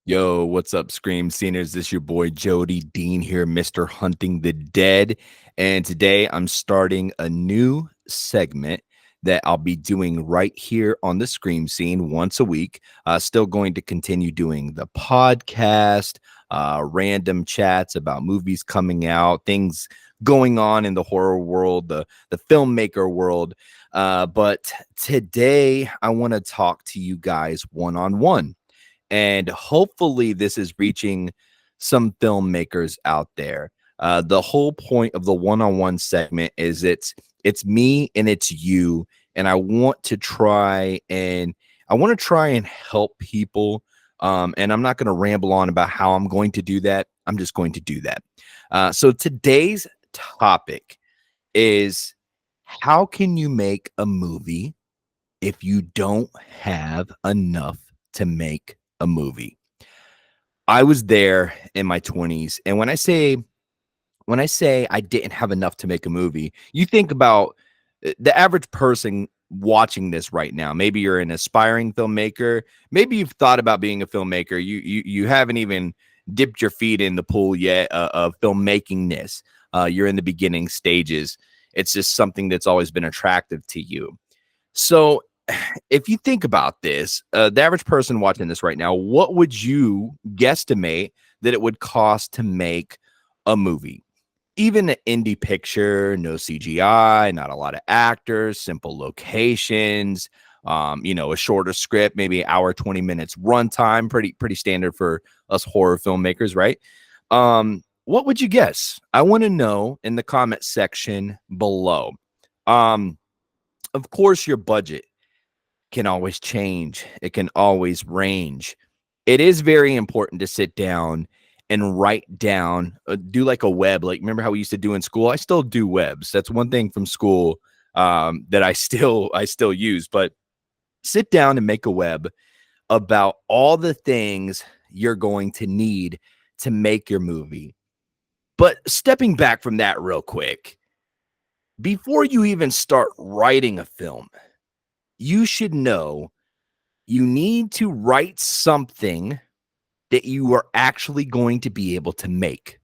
Yo, what's up, Scream Sceners? This your boy Jody Dean here, Mr. Hunting the Dead. And today I'm starting a new segment that I'll be doing right here on the Scream Scene once a week. Still going to continue doing the podcast, random chats about movies coming out, things going on in the horror world, the filmmaker world. But today I want to talk to you guys one-on-one. And hopefully this is reaching some filmmakers out there. The whole point of the one-on-one segment is it's me and it's you, and I want to try and help people. And I'm not going to ramble on about how I'm going to do that. I'm just going to do that. So today's topic is, how can you make a movie if you don't have enough to make a movie? I was there in my 20s, and when I say I didn't have enough to make a movie, you think about the average person watching this right now. Maybe you're an aspiring filmmaker, maybe you've thought about being a filmmaker, you haven't even dipped your feet in the pool yet of filmmakingness. You're in the beginning stages. It's just something that's always been attractive to you. So if you think about this, the average person watching this right now, what would you guesstimate that it would cost to make a movie? Even an indie picture, no CGI, not a lot of actors, simple locations, a shorter script, maybe an hour, 20 minutes runtime, pretty standard for us horror filmmakers, right? What would you guess? I want to know in the comment section below. Of course, your budget can always change. It can always range. It is very important to sit down and write down, do like a web. Like, remember how we used to do in school? I still do webs. That's one thing from school that I still use. But sit down and make a web about all the things you're going to need to make your movie. But stepping back from that real quick, before you even start writing a film, you should know you need to write something that you are actually going to be able to make.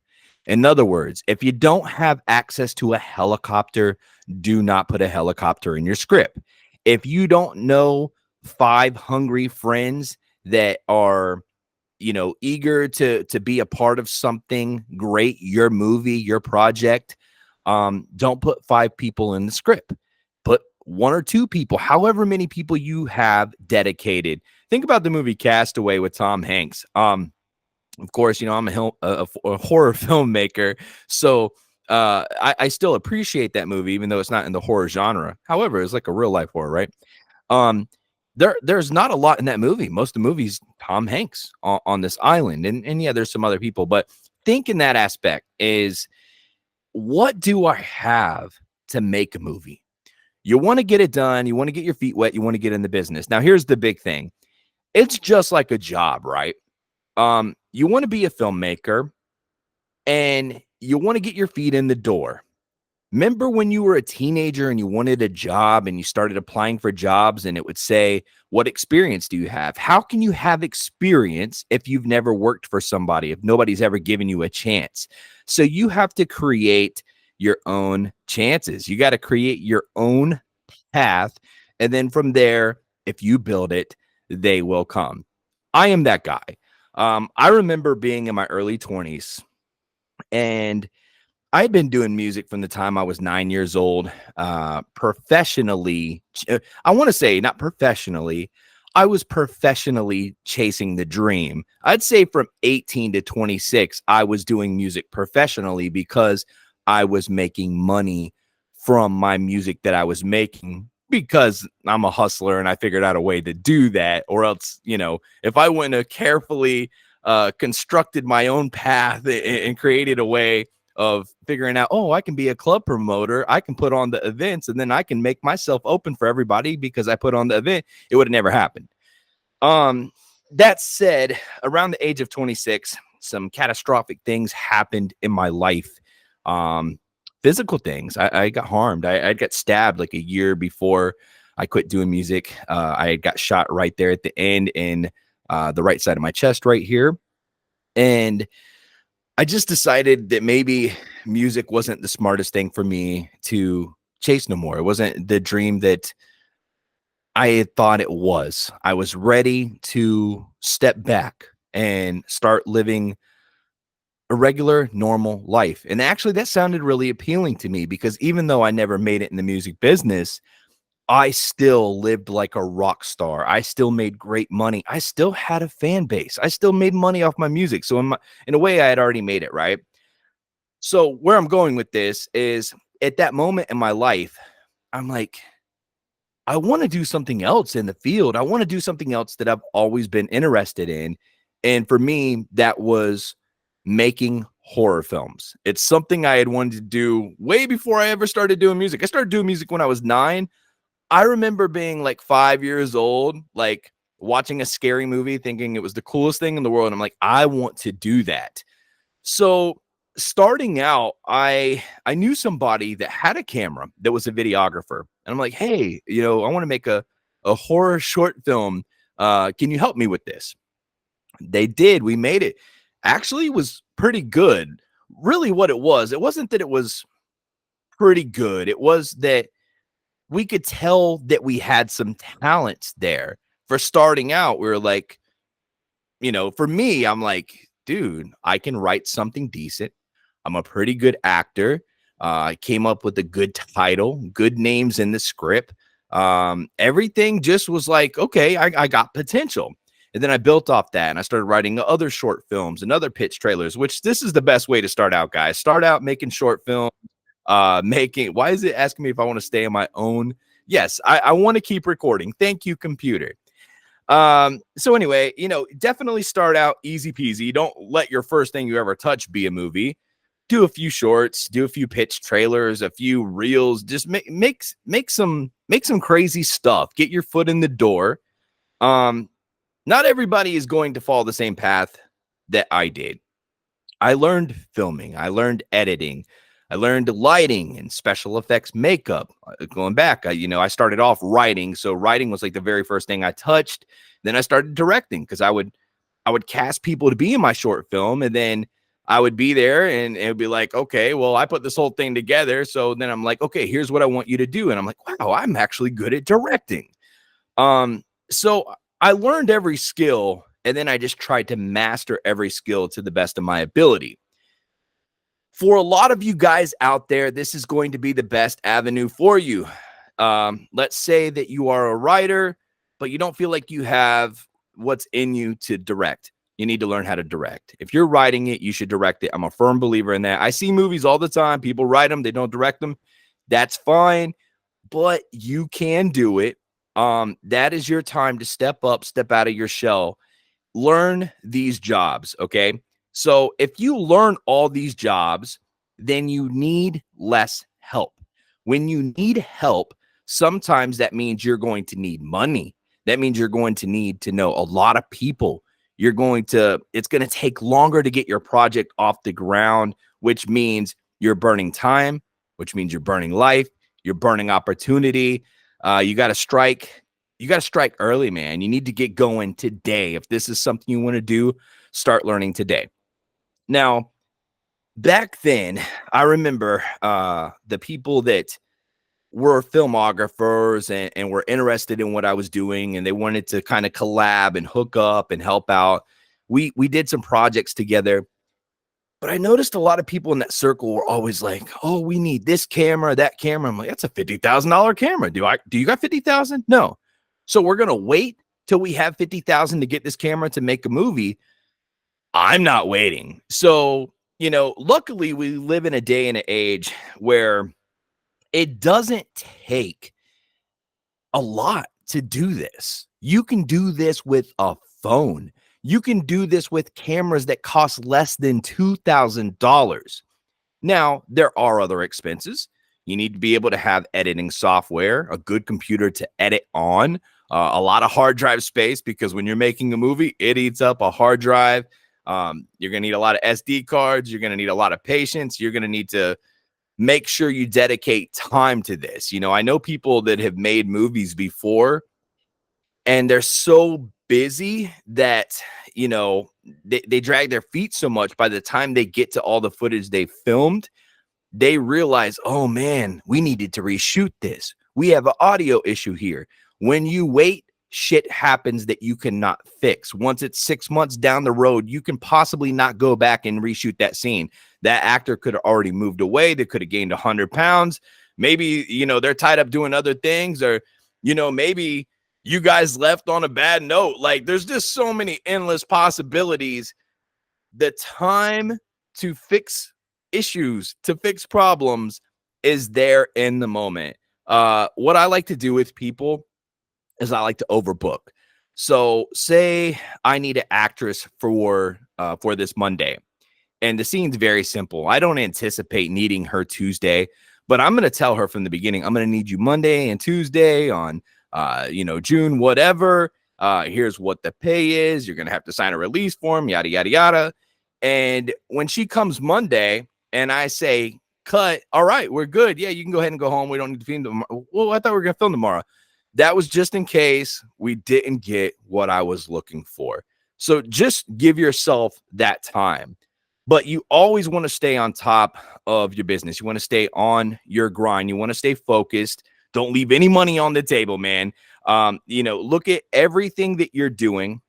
In other words, if you don't have access to a helicopter, do not put a helicopter in your script. If you don't know 5 hungry friends that are, eager to be a part of something great, your movie, your project, don't put 5 people in the script. Put 1 or 2 people, however many people you have dedicated. Think about the movie Castaway with Tom Hanks. Of course, I'm a horror filmmaker, so I still appreciate that movie, even though it's not in the horror genre. However, it's like a real life horror, right? There's not a lot in that movie. Most of the movie's Tom Hanks on this island, and yeah, there's some other people, but think in that aspect is, what do I have to make a movie? You want to get it done. You want to get your feet wet. You want to get in the business. Now, here's the big thing. It's just like a job, right? You want to be a filmmaker and you want to get your feet in the door. Remember when you were a teenager and you wanted a job and you started applying for jobs and it would say, what experience do you have? How can you have experience if you've never worked for somebody, if nobody's ever given you a chance? So you have to create your own chances. You got to create your own path. And then from there, if you build it, they will come. I am that guy. I remember being in my early 20s, and I had been doing music from the time I was 9 years old, professionally. I want to say not professionally. I was professionally chasing the dream. I'd say from 18 to 26, I was doing music professionally because I was making money from my music that I was making, because I'm a hustler and I figured out a way to do that. Or else, if I wouldn't have carefully constructed my own path and created a way of figuring out, I can be a club promoter, I can put on the events, and then I can make myself open for everybody because I put on the event, it would have never happened. That said, around the age of 26, some catastrophic things happened in my life. Physical things. I got harmed. I got stabbed like a year before I quit doing music. I got shot right there at the end in the right side of my chest right here. And I just decided that maybe music wasn't the smartest thing for me to chase no more. It wasn't the dream that I had thought it was. I was ready to step back and start living a regular, normal life. And actually, that sounded really appealing to me because even though I never made it in the music business, I still lived like a rock star. I still made great money. I still had a fan base. I still made money off my music. So in a way, I had already made it, right? So where I'm going with this is at that moment in my life, I'm like, I want to do something else in the field. I want to do something else that I've always been interested in. And for me, that was making horror films. It's something I had wanted to do way before I ever started doing music. I started doing music when I was 9. I remember being like 5 years old, like watching a scary movie, thinking it was the coolest thing in the world. And I'm like, I want to do that. So starting out, I knew somebody that had a camera that was a videographer. And I'm like, hey, I want to make a horror short film. Can you help me with this? They did. We made it. Actually, it was pretty good. Really, what it wasn't that it was pretty good. It was that we could tell that we had some talents there. For starting out, we were like, for me, I'm like, dude, I can write something decent. I'm a pretty good actor. I came up with a good title, good names in the script. Everything just was like, okay, I got potential. And then I built off that and I started writing other short films and other pitch trailers, which this is the best way to start out, guys. Start out making short films, why is it asking me if I want to stay on my own? Yes, I want to keep recording. Thank you, computer. So anyway, definitely start out easy peasy. Don't let your first thing you ever touch be a movie. Do a few shorts, do a few pitch trailers, a few reels, just make some crazy stuff. Get your foot in the door. Not everybody is going to follow the same path that I did. I learned filming, I learned editing, I learned lighting and special effects makeup. Going back, I started off writing, so writing was like the very first thing I touched. Then I started directing because I would cast people to be in my short film, and then I would be there, and it would be like, okay, well, I put this whole thing together. So then I'm like, okay, here's what I want you to do, and I'm like, wow, I'm actually good at directing. So I learned every skill, and then I just tried to master every skill to the best of my ability. For a lot of you guys out there, this is going to be the best avenue for you. Let's say that you are a writer, but you don't feel like you have what's in you to direct. You need to learn how to direct. If you're writing it, you should direct it. I'm a firm believer in that. I see movies all the time. People write them, they don't direct them. That's fine, but you can do it. That is your time to step up, step out of your shell, learn these jobs. Okay. So if you learn all these jobs, then you need less help. When you need help, sometimes that means you're going to need money. That means you're going to need to know a lot of people. It's going to take longer to get your project off the ground, which means you're burning time, which means you're burning life, you're burning opportunity. You got to strike. You got to strike early, man. You need to get going today. If this is something you want to do, start learning today. Now, back then, I remember the people that were filmographers and were interested in what I was doing, and they wanted to kind of collab and hook up and help out. We did some projects together, but I noticed a lot of people in that circle were always like, "Oh, we need this camera, that camera." I'm like, "That's a $50,000 camera. Do you got 50,000? No." So we're gonna wait till we have 50,000 to get this camera to make a movie. I'm not waiting. So, luckily we live in a day and an age where it doesn't take a lot to do this. You can do this with a phone. You can do this with cameras that cost less than $2,000. Now, there are other expenses. You need to be able to have editing software, a good computer to edit on, a lot of hard drive space, because when you're making a movie, it eats up a hard drive. You're going to need a lot of SD cards. You're going to need a lot of patience. You're going to need to make sure you dedicate time to this. I know people that have made movies before, and they're so busy that, you know, they drag their feet so much. By the time they get to all the footage they filmed, they realize, oh man, we needed to reshoot this. We have an audio issue here. When you wait, shit happens that you cannot fix. Once it's 6 months down the road, you can possibly not go back and reshoot that scene. That actor could have already moved away. They could have gained 100 pounds. Maybe, you know, they're tied up doing other things, or, you know, maybe you guys left on a bad note. Like, there's just so many endless possibilities. The time to fix issues, to fix problems, is there in the moment. What I like to do with people is I like to overbook. So say I need an actress for this Monday, and the scene's very simple. I don't anticipate needing her Tuesday, but I'm going to tell her from the beginning, I'm going to need you Monday and Tuesday on, you know, June, whatever. Here's what the pay is. You're going to have to sign a release form, yada, yada, yada. And when she comes Monday and I say, cut, all right, we're good. Yeah, you can go ahead and go home. We don't need to film tomorrow. Well, I thought we were going to film tomorrow. That was just in case we didn't get what I was looking for. So just give yourself that time. But you always want to stay on top of your business. You want to stay on your grind. You want to stay focused. Don't leave any money on the table, man. You know, look at everything that you're doing,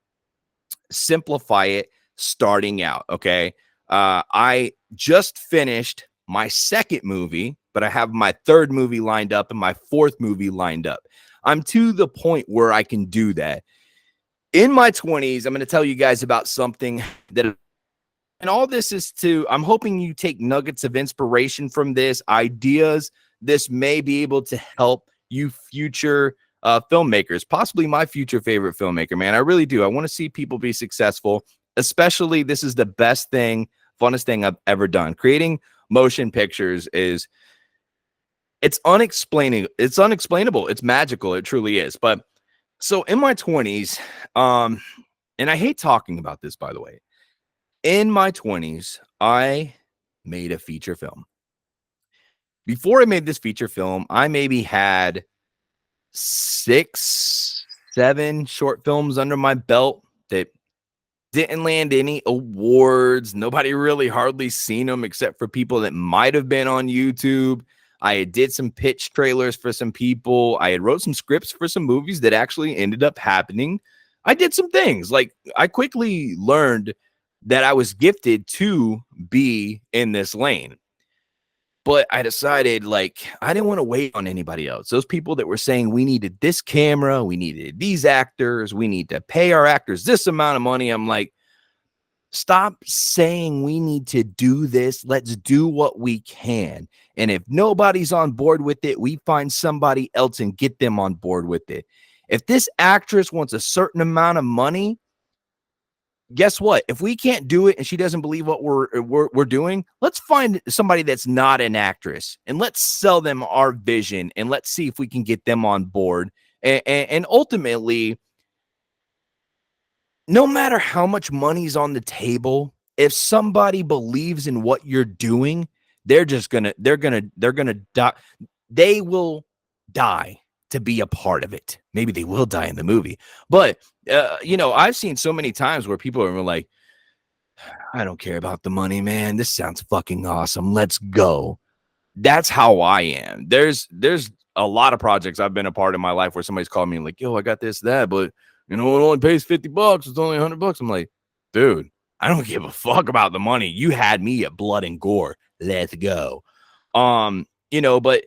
simplify it starting out. Okay. I just finished my second movie, but I have my third movie lined up and my fourth movie lined up. I'm to the point where I can do that. In my 20s, I'm going to tell you guys about something that, and all this is to, I'm hoping you take nuggets of inspiration from this, ideas. This may be able to help you future filmmakers, possibly my future favorite filmmaker, man. I really do. I want to see people be successful, especially this is the best thing, funnest thing I've ever done. Creating motion pictures is, it's unexplainable. It's unexplainable. It's magical. It truly is. But so in my 20s, and I hate talking about this, by the way, in my 20s, I made a feature film. Before I made this feature film, I maybe had 6, 7 short films under my belt that didn't land any awards. Nobody really hardly seen them except for people that might have been on YouTube. I did some pitch trailers for some people. I had wrote some scripts for some movies that actually ended up happening. I did some things. Like, I quickly learned that I was gifted to be in this lane. But I decided, like, I didn't want to wait on anybody else. Those people that were saying we needed this camera, we needed these actors, we need to pay our actors this amount of money. I'm like, stop saying we need to do this. Let's do what we can. And if nobody's on board with it, we find somebody else and get them on board with it. If this actress wants a certain amount of money, guess what? If we can't do it and she doesn't believe what we're doing, let's find somebody that's not an actress and let's sell them our vision and let's see if we can get them on board. And ultimately, no matter how much money's on the table, if somebody believes in what you're doing, they're gonna die. They will die to be a part of it. Maybe they will die in the movie, but you know, I've seen so many times where people are like, I don't care about the money, man. This sounds fucking awesome. Let's go. That's how I am. There's a lot of projects I've been a part of in my life where somebody's called me like, yo, I got this, that, but you know, it only pays $50. It's only $100. I'm like, dude, I don't give a fuck about the money. You had me at blood and gore. Let's go. You know, but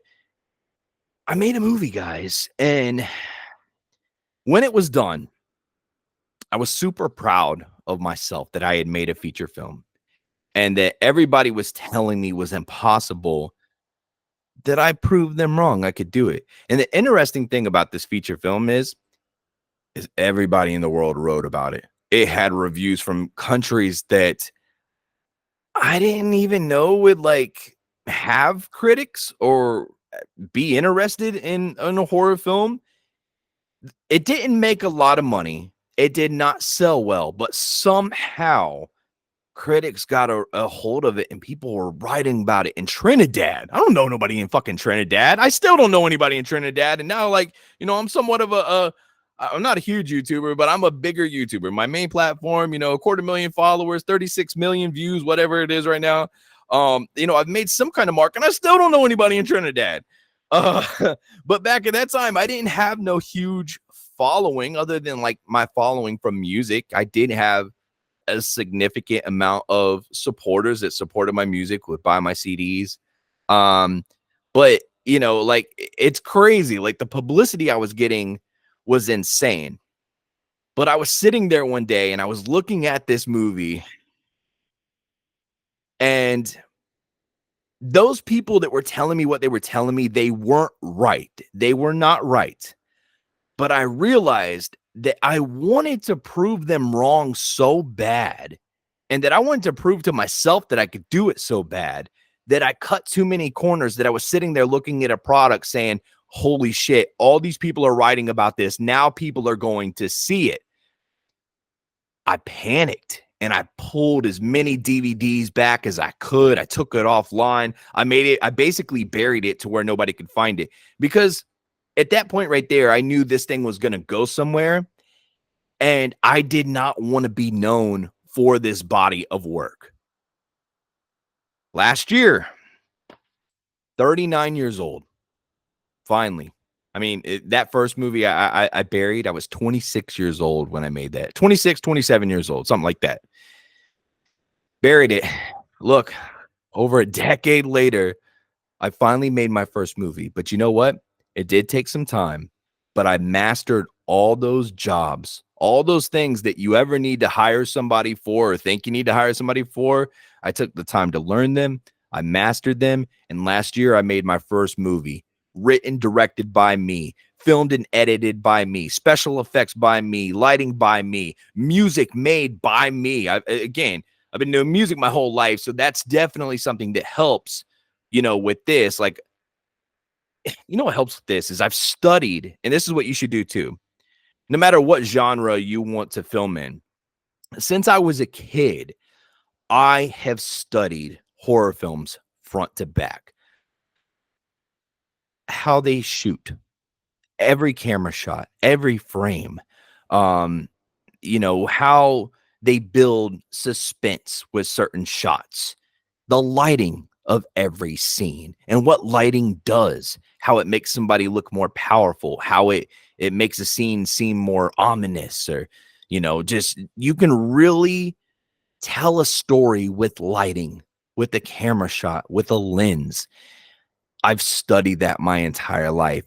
I made a movie, guys, and when it was done, I was super proud of myself that I had made a feature film and that everybody was telling me was impossible, that I proved them wrong. I could do it. And the interesting thing about this feature film is everybody in the world wrote about it. It had reviews from countries that I didn't even know would like have critics or be interested in a horror film. It didn't make a lot of money. It did not sell well, but somehow critics got a hold of it and people were writing about it in Trinidad. I don't know nobody in fucking Trinidad. I still don't know anybody in Trinidad. And now, like, you know, I'm somewhat of I'm not a huge YouTuber, but I'm a bigger YouTuber. My main platform, you know, a quarter million followers, 36 million views, whatever it is right now. You know, I've made some kind of mark, and I still don't know anybody in Trinidad. Uh, but back at that time, I didn't have no huge following other than like my following from music. I did have a significant amount of supporters that supported my music, would buy my CDs. Um, but you know, like it's crazy. Like the publicity I was getting was insane. But I was sitting there one day and I was looking at this movie, and those people that were telling me what they were telling me, they weren't right. They were not right. But I realized that I wanted to prove them wrong so bad, and that I wanted to prove to myself that I could do it so bad, that I cut too many corners, that I was sitting there looking at a product saying, holy shit, all these people are writing about this. Now people are going to see it. I panicked and I pulled as many DVDs back as I could. I took it offline. I basically buried it to where nobody could find it, because at that point right there, I knew this thing was going to go somewhere, and I did not want to be known for this body of work. Last year, 39 years old, finally. I mean, that first movie I buried, I was 26 years old when I made that. 26, 27 years old, something like that. Buried it. Look, over a decade later, I finally made my first movie. But you know what? It did take some time, but I mastered all those jobs, all those things that you ever need to hire somebody for or think you need to hire somebody for. I took the time to learn them. I mastered them. And last year, I made my first movie, written, directed by me, filmed and edited by me, special effects by me, lighting by me, music made by me. Again, I've been doing music my whole life, so that's definitely something that helps, you know, with this. Like, you know what helps with this is I've studied, and this is what you should do too. No matter what genre you want to film in, since I was a kid, I have studied horror films front to back, how they shoot, every camera shot, every frame, um, you know, how they build suspense with certain shots, the lighting of every scene and what lighting does, how it makes somebody look more powerful, how it makes a scene seem more ominous, or you know, just you can really tell a story with lighting, with the camera shot, with a lens. I've studied that my entire life.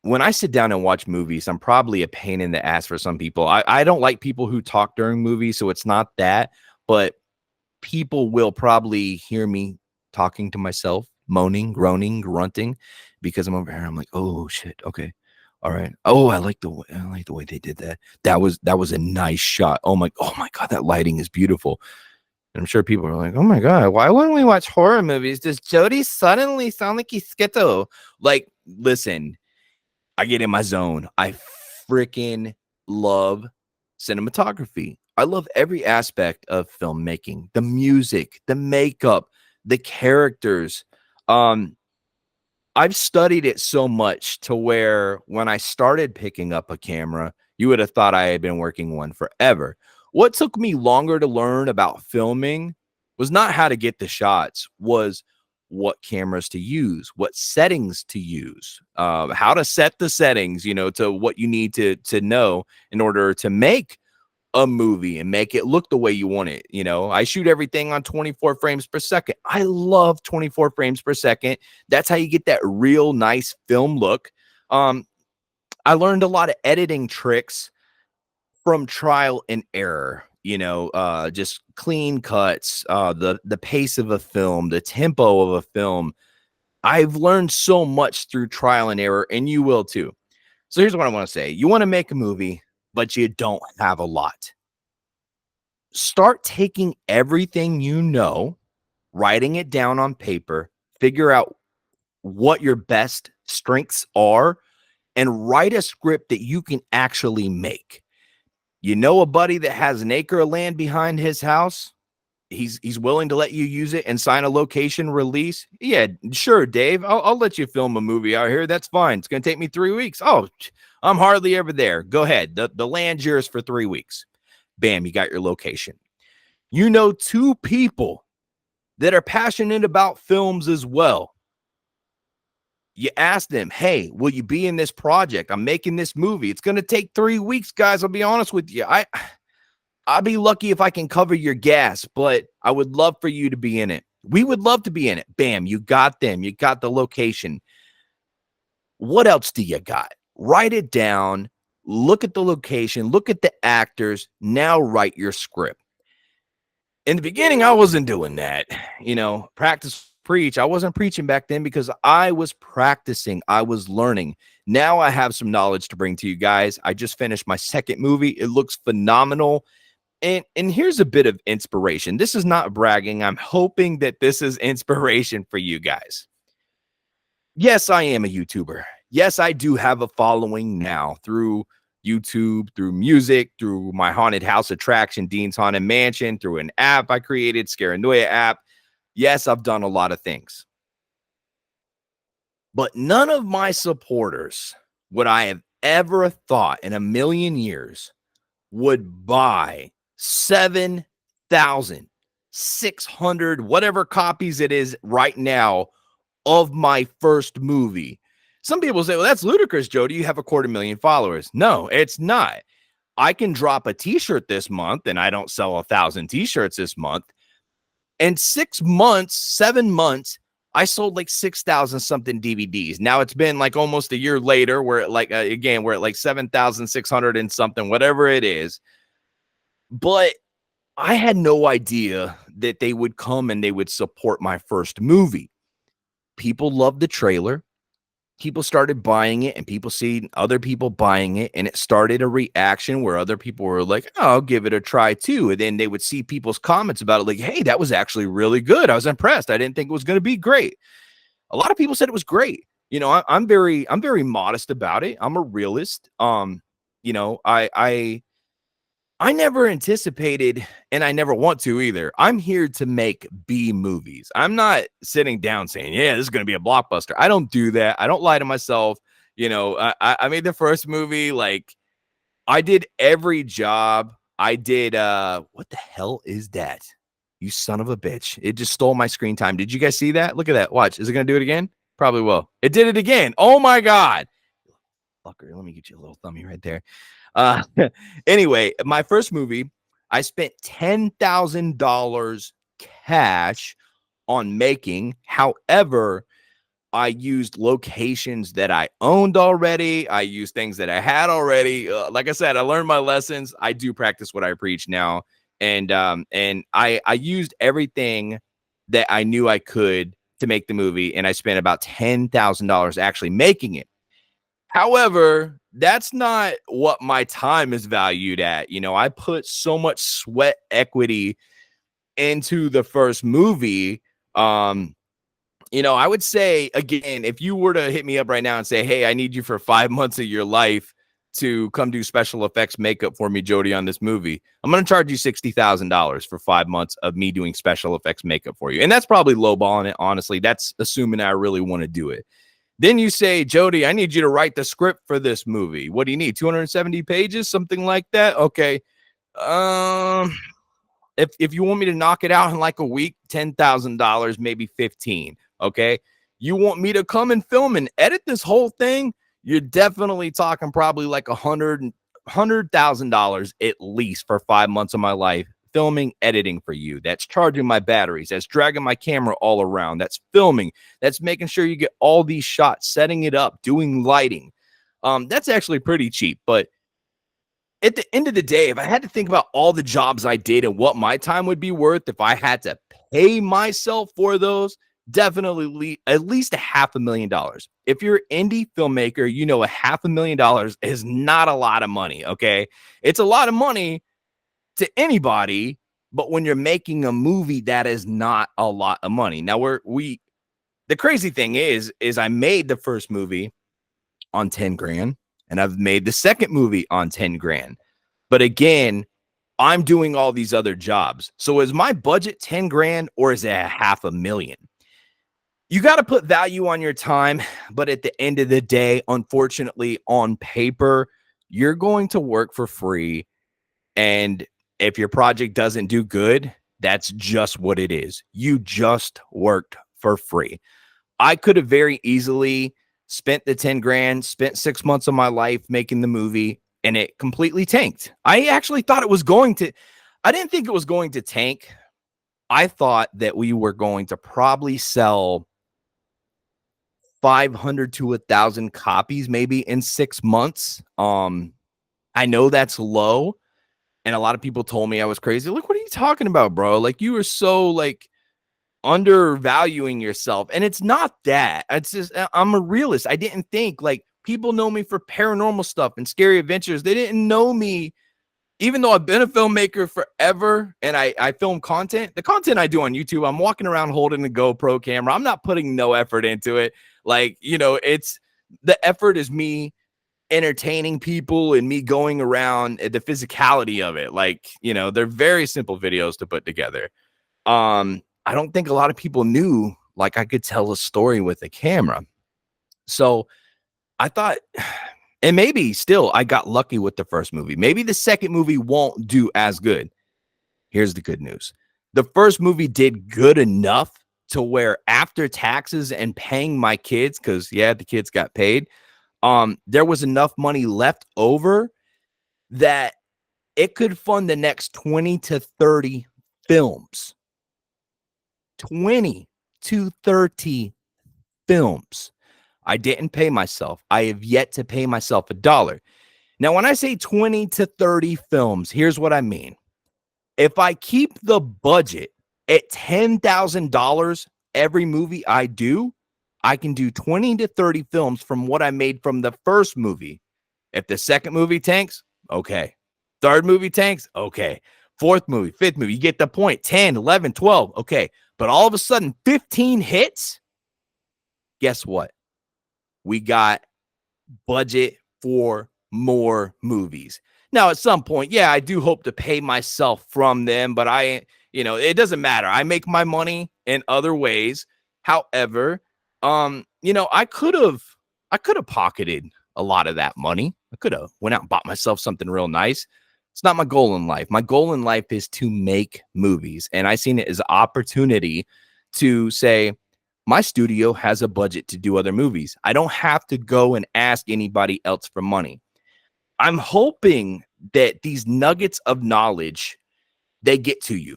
When I sit down and watch movies, I'm probably a pain in the ass for some people. I don't like people who talk during movies, so it's not that, but people will probably hear me talking to myself, moaning, groaning, grunting, because I'm over here. I'm like, oh shit, okay, all right. Oh, I like the way they did that. That was a nice shot. Oh my god, that lighting is beautiful. And I'm sure people are like, oh my god, why wouldn't we watch horror movies? Does Jody suddenly sound like he's schizo? Like, listen, I get in my zone. I freaking love cinematography. I love every aspect of filmmaking, the music, the makeup, the characters. Um, I've studied it so much to where when I started picking up a camera, you would have thought I had been working one forever. What took me longer to learn about filming was not how to get the shots, was what cameras to use, what settings to use, how to set the settings, you know, to what you need to know in order to make a movie and make it look the way you want it. You know, I shoot everything on 24 frames per second. I love 24 frames per second. That's how you get that real nice film look. Um, I learned a lot of editing tricks from trial and error. You know, just clean cuts, the pace of a film, the tempo of a film. I've learned so much through trial and error, and you will too. So here's what I want to say: you want to make a movie, but you don't have a lot. Start taking everything you know, writing it down on paper, figure out what your best strengths are, and write a script that you can actually make. You know, a buddy that has an acre of land behind his house, he's willing to let you use it and sign a location release. Yeah, sure, Dave. I'll let you film a movie out here. That's fine. It's gonna take me 3 weeks. Oh, I'm hardly ever there. Go ahead. The land's yours for 3 weeks. Bam, you got your location. You know 2 people that are passionate about films as well. You ask them, hey, will you be in this project? I'm making this movie. It's going to take 3 weeks, guys. I'll be honest with you. I'll be lucky if I can cover your gas, but I would love for you to be in it. We would love to be in it. Bam, you got them. You got the location. What else do you got? Write it down. Look at the location. Look at the actors. Now write your script. In the beginning, I wasn't doing that. Practice, preach. I wasn't preaching back then because I was practicing. I was learning. Now I have some knowledge to bring to you guys. I just finished my second movie. It looks phenomenal. And here's a bit of inspiration. This is not bragging. I'm hoping that this is inspiration for you guys. Yes, I am a YouTuber. Yes, I do have a following now through YouTube, through music, through my haunted house attraction, Dean's Haunted Mansion, through an app I created, Scaranoia app. Yes, I've done a lot of things. But none of my supporters would I have ever thought in a million years would buy 7,600, whatever copies it is right now of my first movie. Some people say, well, that's ludicrous, Jody. You have 250,000 followers. No, it's not. I can drop a t-shirt this month and I don't sell 1,000 t-shirts this month. And 7 months, I sold like 6,000 something DVDs. Now it's been like almost a year later where we're at like 7,600 and something, whatever it is. But I had no idea that they would come and they would support my first movie. People loved the trailer. People started buying it and people see other people buying it. And it started a reaction where other people were like, oh, I'll give it a try too. And then they would see people's comments about it. Like, hey, that was actually really good. I was impressed. I didn't think it was going to be great. A lot of people said it was great. I'm very modest about it. I'm a realist. I never anticipated, and I never want to either. I'm here to make B movies. I'm not sitting down saying, yeah, this is going to be a blockbuster. I don't do that. I don't lie to myself. I made the first movie. Like, I did every job. I did, what the hell is that? You son of a bitch. It just stole my screen time. Did you guys see that? Look at that. Watch. Is it going to do it again? Probably will. It did it again. Oh my God. Fucker. Let me get you a little thummy right there. Anyway, my first movie, I spent $10,000 cash on making. However, I used locations that I owned already. I used things that I had already. Like I said, I learned my lessons. I do practice what I preach now. And I used everything that I knew I could to make the movie. And I spent about $10,000 actually making it. However, that's not what my time is valued at. I put so much sweat equity into the first movie. I would say, again, if you were to hit me up right now and say, hey, I need you for 5 months of your life to come do special effects makeup for me, Jody, on this movie, I'm going to charge you $60,000 for 5 months of me doing special effects makeup for you. And that's probably lowballing it, honestly. That's assuming I really want to do it. Then you say, Jody, I need you to write the script for this movie. What do you need? 270 pages, something like that? Okay. If you want me to knock it out in like a week, $10,000, maybe 15. Okay. You want me to come and film and edit this whole thing? You're definitely talking probably like $100,000 at least for 5 months of my life. Filming, editing for you. That's charging my batteries. That's dragging my camera all around. That's filming. That's making sure you get all these shots, setting it up, doing lighting. That's actually pretty cheap. But at the end of the day, if I had to think about all the jobs I did and what my time would be worth, if I had to pay myself for those, definitely at least $500,000. If you're an indie filmmaker, $500,000 is not a lot of money. Okay. It's a lot of money to anybody, but when you're making a movie, that is not a lot of money. Now the crazy thing is I made the first movie on 10 grand and I've made the second movie on 10 grand. But again, I'm doing all these other jobs. So is my budget 10 grand or is it $500,000? You got to put value on your time, but at the end of the day, unfortunately, on paper, you're going to work for free. And if your project doesn't do good, that's just what it is. You just worked for free. I could have very easily spent the 10 grand, spent 6 months of my life making the movie, and it completely tanked. I actually thought it was going to, I didn't think it was going to tank. I thought that we were going to probably sell 500 to 1,000 copies maybe in 6 months. I know that's low, and a lot of people told me I was crazy. Like, what are you talking about, bro? Like, you were so like undervaluing yourself. And it's not that. It's just I'm a realist. I didn't think like people know me for paranormal stuff and scary adventures. They didn't know me, even though I've been a filmmaker forever and I film content. The content I do on YouTube, I'm walking around holding the GoPro camera. I'm not putting no effort into it. Like, it's the effort is me entertaining people and me going around the physicality of it. Like, they're very simple videos to put together. I don't think a lot of people knew like I could tell a story with a camera. So I thought, and maybe still I got lucky with the first movie. Maybe the second movie won't do as good. Here's the good news. The first movie did good enough to where after taxes and paying my kids, because the kids got paid, there was enough money left over that it could fund the next 20 to 30 films. 20 to 30 films. I didn't pay myself. I have yet to pay myself $1. Now, when I say 20 to 30 films, here's what I mean. If I keep the budget at $10,000 every movie I do, I can do 20 to 30 films from what I made from the first movie. If the second movie tanks, okay. Third movie tanks, okay. Fourth movie, fifth movie, you get the point. 10, 11, 12, okay. But all of a sudden, 15 hits. Guess what? We got budget for more movies. Now, at some point, I do hope to pay myself from them, but it doesn't matter. I make my money in other ways. However, I could have pocketed a lot of that money. I could have went out and bought myself something real nice. It's not my goal in life. My goal in life is to make movies. And I seen it as an opportunity to say, my studio has a budget to do other movies. I don't have to go and ask anybody else for money. I'm hoping that these nuggets of knowledge, they get to you,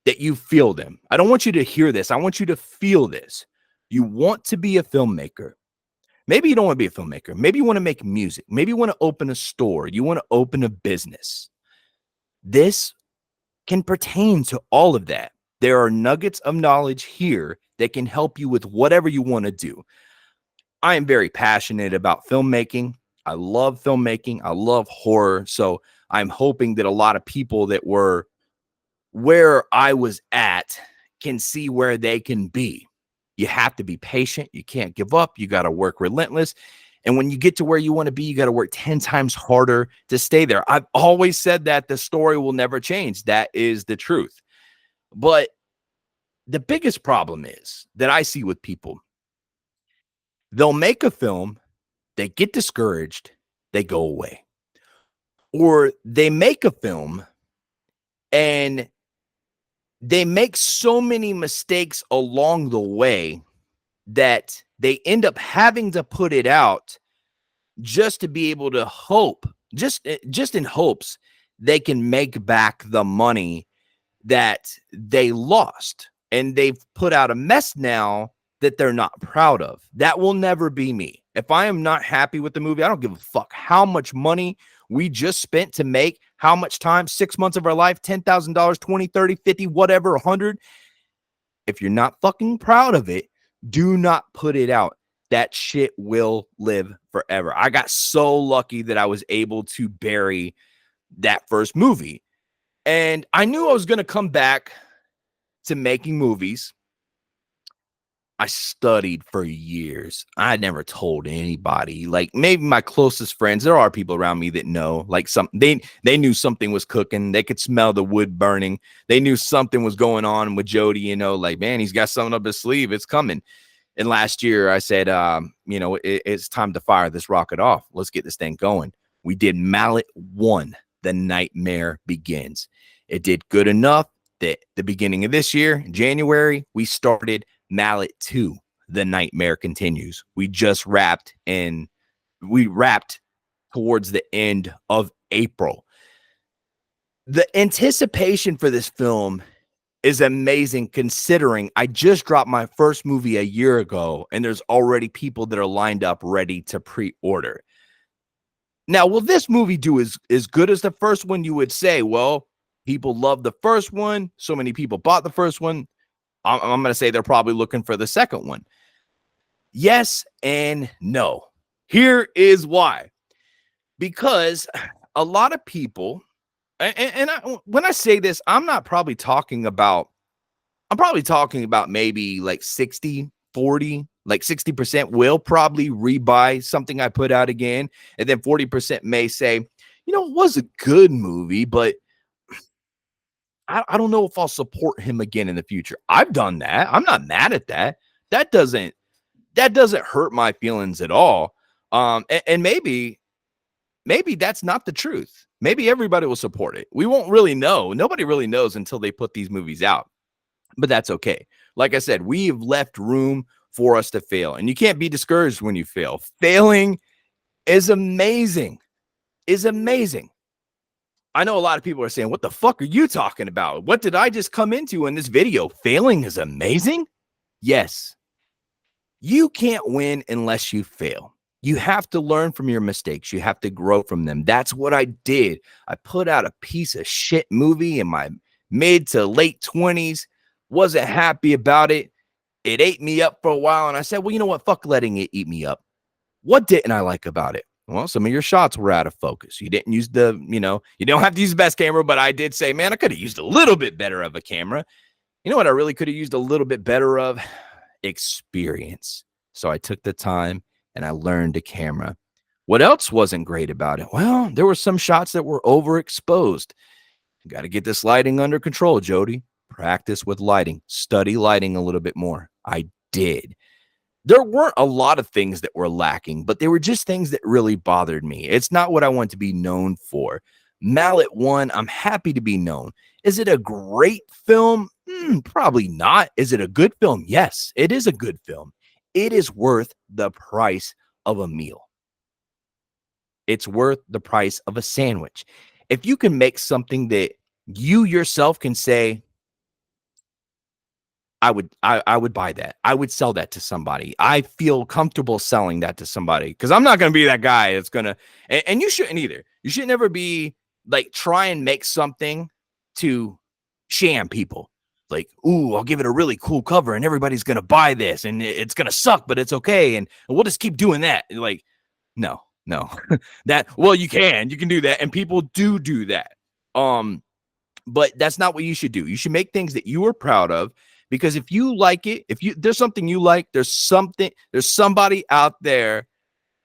that you feel them. I don't want you to hear this. I want you to feel this. You want to be a filmmaker. Maybe you don't want to be a filmmaker. Maybe you want to make music. Maybe you want to open a store. You want to open a business. This can pertain to all of that. There are nuggets of knowledge here that can help you with whatever you want to do. I am very passionate about filmmaking. I love filmmaking. I love horror. So I'm hoping that a lot of people that were where I was at can see where they can be. You have to be patient. You can't give up. You got to work relentless. And when you get to where you want to be, you got to work 10 times harder to stay there. I've always said that the story will never change. That is the truth. But the biggest problem is that I see with people, they'll make a film, they get discouraged, they go away. Or they make a film and they make so many mistakes along the way that they end up having to put it out just to be able to hope, just in hopes they can make back the money that they lost. And they've put out a mess now that they're not proud of. That will never be me. If I am not happy with the movie, I don't give a fuck how much money we just spent to make, how much time, 6 months of our life, $10,000, 20, 30, 50, whatever, 100. If you're not fucking proud of it, do not put it out. That shit will live forever. I got so lucky that I was able to bury that first movie. And I knew I was going to come back to making movies. I studied for years. I never told anybody. Like maybe my closest friends. There are people around me that know. Like they knew something was cooking. They could smell the wood burning. They knew something was going on with Jody. Like, man, he's got something up his sleeve. It's coming. And last year I said, it's time to fire this rocket off. Let's get this thing going. We did Mallet 1, The Nightmare Begins. It did good enough that the beginning of this year, January, we started Mallet 2, The Nightmare Continues. We wrapped towards the end of April. The anticipation for this film is amazing, considering I just dropped my first movie a year ago and there's already people that are lined up ready to pre-order. Now, will this movie do as good as the first one? You would say, well, people love the first one. So many people bought the first one. I'm going to say they're probably looking for the second one. Yes and no. Here is why. Because a lot of people, when I say this, I'm probably talking about maybe like 60-40, like 60% will probably rebuy something I put out again. And then 40% may say, it was a good movie, but I don't know if I'll support him again in the future. I've done that. I'm not mad at that. That doesn't hurt my feelings at all. And maybe that's not the truth. Maybe everybody will support it. We won't really know. Nobody really knows until they put these movies out. But that's okay. Like I said, we've left room for us to fail. And you can't be discouraged when you fail. Failing is amazing. I know a lot of people are saying, what the fuck are you talking about? What did I just come into in this video? Failing is amazing? Yes. You can't win unless you fail. You have to learn from your mistakes. You have to grow from them. That's what I did. I put out a piece of shit movie in my mid to late 20s. Wasn't happy about it. It ate me up for a while. And I said, well, you know what? Fuck letting it eat me up. What didn't I like about it? Well, some of your shots were out of focus. You didn't use you don't have to use the best camera, but I did say, man, I could have used a little bit better of a camera. You know what I really could have used a little bit better of? Experience. So I took the time and I learned a camera. What else wasn't great about it? Well, there were some shots that were overexposed. You got to get this lighting under control, Jody. Practice with lighting. Study lighting a little bit more. I did. There weren't a lot of things that were lacking, but they were just things that really bothered me. It's not what I want to be known for. Mallet 1, I'm happy to be known. Is it a great film? Probably not. Is it a good film? Yes, it is a good film. It is worth the price of a meal. It's worth the price of a sandwich. If you can make something that you yourself can say, I would buy that. I would sell that to somebody. I feel comfortable selling that to somebody because I'm not going to be that guy that's going to, and you shouldn't either. You should never be like, try and make something to sham people. Like, ooh, I'll give it a really cool cover and everybody's going to buy this and it's going to suck, but it's okay. And we'll just keep doing that. Like, no, well, you can do that. And people do that. But that's not what you should do. You should make things that you are proud of. Because if you like it, there's something you like, there's somebody out there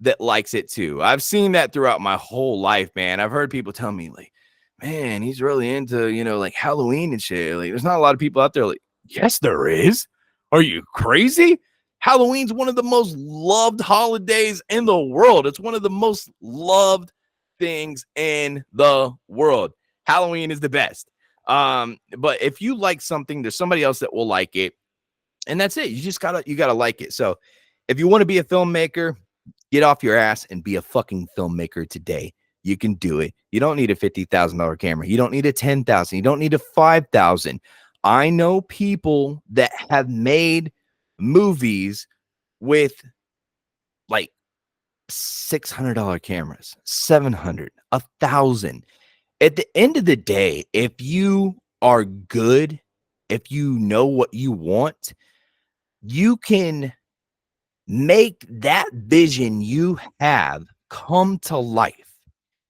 that likes it too. I've seen that throughout my whole life, man. I've heard people tell me like, man, he's really into, like Halloween and shit. Like, there's not a lot of people out there like, yes, there is. Are you crazy? Halloween's one of the most loved holidays in the world. It's one of the most loved things in the world. Halloween is the best. But if you like something, there's somebody else that will like it. And that's it. You gotta like it. So if you want to be a filmmaker, get off your ass and be a fucking filmmaker today. You can do it. You don't need a $50,000 camera. You don't need a $10,000. You don't need a $5,000. I know people that have made movies with like $600 cameras, $700, $1,000. At the end of the day, if you are good, if you know what you want, you can make that vision you have come to life.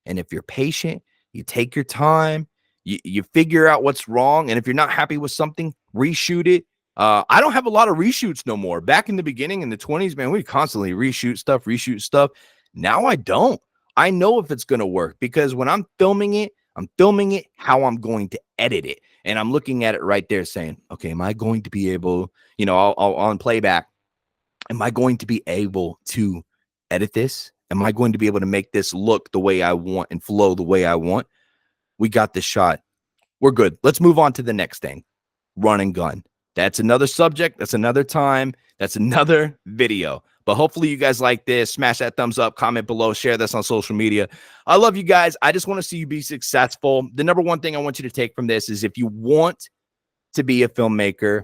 And if you're patient, you take your time, you figure out what's wrong. And if you're not happy with something, reshoot it. I don't have a lot of reshoots no more. Back in the beginning, in the 20s, man, we constantly reshoot stuff. Now I don't. I know if it's going to work because when I'm filming it how I'm going to edit it. And I'm looking at it right there saying, okay, am I going to be able, I'll on playback, Am I going to be able to edit this? Am I going to be able to make this look the way I want and flow the way I want? We got this shot. We're good. Let's move on to the next thing. Run and gun. That's another subject. That's another time. That's another video. But hopefully you guys like this. Smash that thumbs up, comment below, share this on social media. I love you guys. I just want to see you be successful. The number one thing I want you to take from this is if you want to be a filmmaker,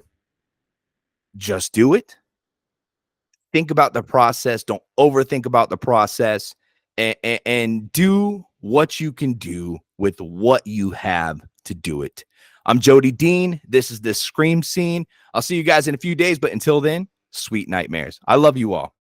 just do it. Think about the process. Don't overthink about the process, and do what you can do with what you have to do it. I'm Jody Dean. This is the Scream Scene. I'll see you guys in a few days, but until then, sweet nightmares. I love you all.